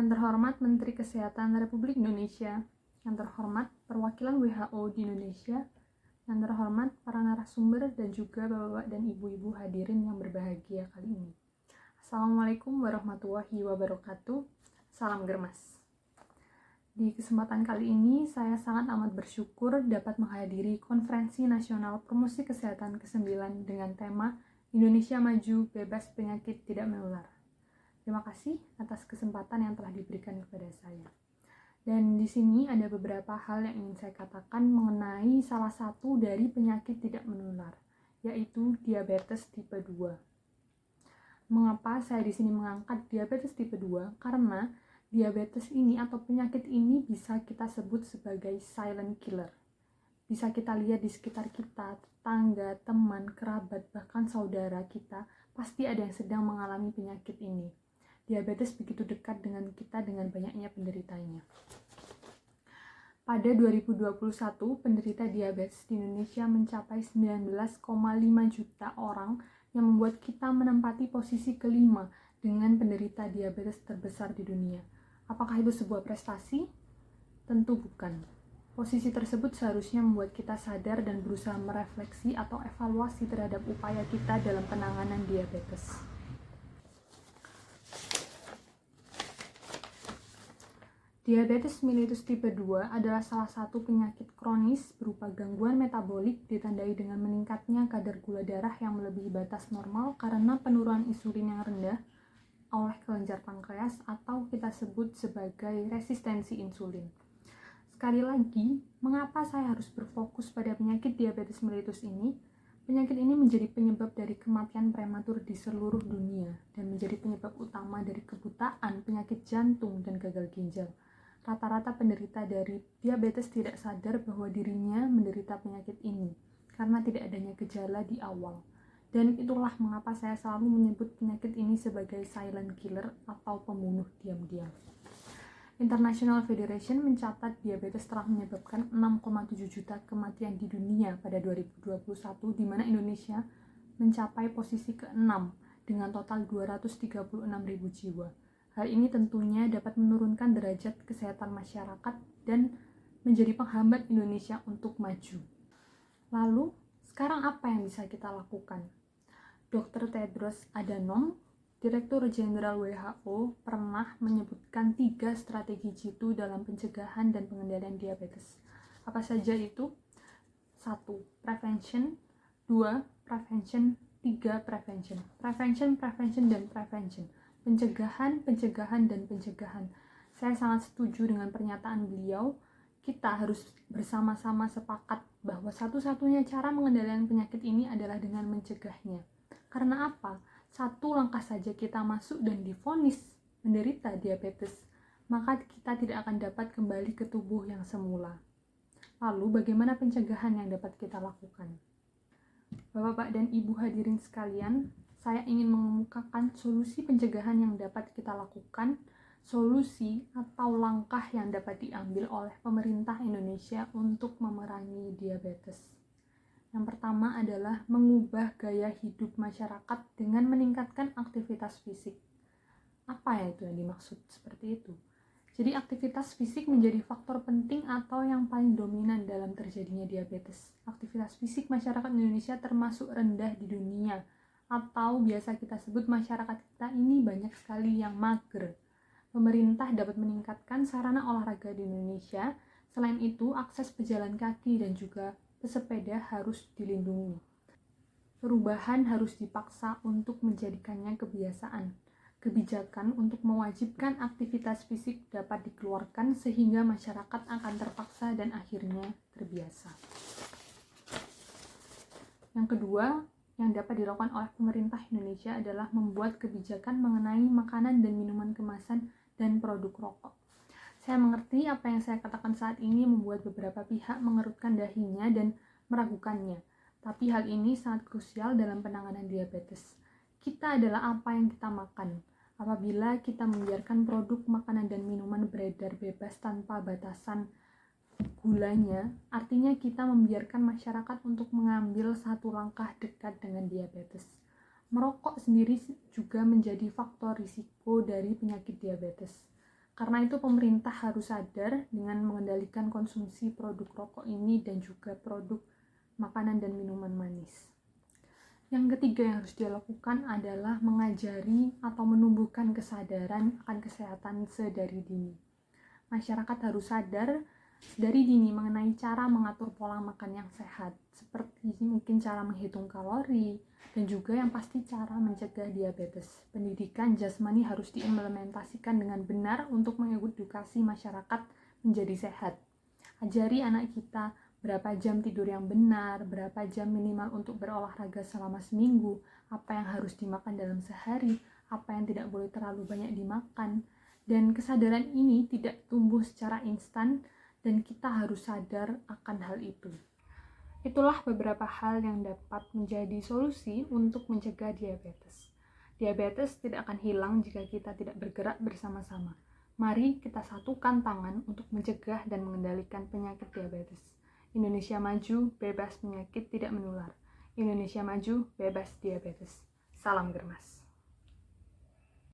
Yang terhormat Menteri Kesehatan Republik Indonesia, yang terhormat perwakilan WHO di Indonesia, yang terhormat para narasumber dan juga bapak-bapak dan ibu-ibu hadirin yang berbahagia kali ini. Assalamualaikum warahmatullahi wabarakatuh. Salam Germas. Di kesempatan kali ini saya sangat amat bersyukur dapat menghadiri Konferensi Nasional Promosi Kesehatan ke-9 dengan tema Indonesia Maju Bebas Penyakit Tidak Menular. Terima kasih atas kesempatan yang telah diberikan kepada saya. Dan di sini ada beberapa hal yang ingin saya katakan mengenai salah satu dari penyakit tidak menular, yaitu diabetes tipe 2. Mengapa saya di sini mengangkat diabetes tipe 2? Karena diabetes ini atau penyakit ini bisa kita sebut sebagai silent killer. Bisa kita lihat di sekitar kita, tetangga, teman, kerabat, bahkan saudara kita, pasti ada yang sedang mengalami penyakit ini. Diabetes begitu dekat dengan kita dengan banyaknya penderitanya. Pada 2021, penderita diabetes di Indonesia mencapai 19,5 juta orang yang membuat kita menempati posisi kelima dengan penderita diabetes terbesar di dunia. Apakah itu sebuah prestasi? Tentu bukan. Posisi tersebut seharusnya membuat kita sadar dan berusaha merefleksi atau evaluasi terhadap upaya kita dalam penanganan diabetes. Diabetes mellitus tipe 2 adalah salah satu penyakit kronis berupa gangguan metabolik ditandai dengan meningkatnya kadar gula darah yang melebihi batas normal karena penurunan insulin yang rendah oleh kelenjar pankreas atau kita sebut sebagai resistensi insulin. Sekali lagi, mengapa saya harus berfokus pada penyakit diabetes mellitus ini? Penyakit ini menjadi penyebab dari kematian prematur di seluruh dunia dan menjadi penyebab utama dari kebutaan, penyakit jantung, dan gagal ginjal. Rata-rata penderita dari diabetes tidak sadar bahwa dirinya menderita penyakit ini karena tidak adanya gejala di awal. Dan itulah mengapa saya selalu menyebut penyakit ini sebagai silent killer atau pembunuh diam-diam. International Federation mencatat diabetes telah menyebabkan 6,7 juta kematian di dunia pada 2021, di mana Indonesia mencapai posisi ke-6 dengan total 236.000 jiwa. Hal ini tentunya dapat menurunkan derajat kesehatan masyarakat dan menjadi penghambat Indonesia untuk maju. Lalu, sekarang apa yang bisa kita lakukan? Dr. Tedros Adhanom, Direktur Jenderal WHO, pernah menyebutkan 3 strategi jitu dalam pencegahan dan pengendalian diabetes. Apa saja itu? 1. Prevention. 2. Prevention. 3. Prevention. Prevention, dan prevention. Pencegahan, dan pencegahan. Saya sangat setuju dengan pernyataan beliau. Kita harus bersama-sama sepakat bahwa satu-satunya cara mengendalikan penyakit ini adalah dengan mencegahnya. Karena apa? 1 langkah saja kita masuk dan divonis menderita diabetes, maka kita tidak akan dapat kembali ke tubuh yang semula. Lalu bagaimana pencegahan yang dapat kita lakukan? Bapak dan Ibu hadirin sekalian, saya ingin mengemukakan solusi pencegahan yang dapat kita lakukan, solusi atau langkah yang dapat diambil oleh pemerintah Indonesia untuk memerangi diabetes. Yang pertama adalah mengubah gaya hidup masyarakat dengan meningkatkan aktivitas fisik. Apa ya itu yang dimaksud seperti itu? Jadi aktivitas fisik menjadi faktor penting atau yang paling dominan dalam terjadinya diabetes. Aktivitas fisik masyarakat Indonesia termasuk rendah di dunia, atau biasa kita sebut masyarakat kita ini banyak sekali yang mager. Pemerintah dapat meningkatkan sarana olahraga di Indonesia. Selain itu, akses pejalan kaki dan juga pesepeda harus dilindungi. Perubahan harus dipaksa untuk menjadikannya kebiasaan. Kebijakan untuk mewajibkan aktivitas fisik dapat dikeluarkan sehingga masyarakat akan terpaksa dan akhirnya terbiasa. Yang kedua, yang dapat dilakukan oleh pemerintah Indonesia adalah membuat kebijakan mengenai makanan dan minuman kemasan dan produk rokok. Saya mengerti apa yang saya katakan saat ini membuat beberapa pihak mengerutkan dahinya dan meragukannya. Tapi hal ini sangat krusial dalam penanganan diabetes. Kita adalah apa yang kita makan. Apabila kita membiarkan produk makanan dan minuman beredar bebas tanpa batasan gulanya, artinya kita membiarkan masyarakat untuk mengambil satu langkah dekat dengan diabetes. Merokok sendiri juga menjadi faktor risiko dari penyakit diabetes. Karena itu pemerintah harus sadar dengan mengendalikan konsumsi produk rokok ini dan juga produk makanan dan minuman manis. Yang ketiga yang harus dia lakukan adalah mengajari atau menumbuhkan kesadaran akan kesehatan sedari dini. Masyarakat harus sadar dari dini mengenai cara mengatur pola makan yang sehat, seperti mungkin cara menghitung kalori, dan juga yang pasti cara mencegah diabetes. Pendidikan jasmani harus diimplementasikan dengan benar untuk mengedukasi masyarakat menjadi sehat. Ajari anak kita berapa jam tidur yang benar, berapa jam minimal untuk berolahraga selama seminggu, apa yang harus dimakan dalam sehari, apa yang tidak boleh terlalu banyak dimakan. Dan kesadaran ini tidak tumbuh secara instan, dan kita harus sadar akan hal itu. Itulah beberapa hal yang dapat menjadi solusi untuk mencegah diabetes. Diabetes tidak akan hilang jika kita tidak bergerak bersama-sama. Mari kita satukan tangan untuk mencegah dan mengendalikan penyakit diabetes. Indonesia maju, bebas penyakit tidak menular. Indonesia maju, bebas diabetes. Salam Germas.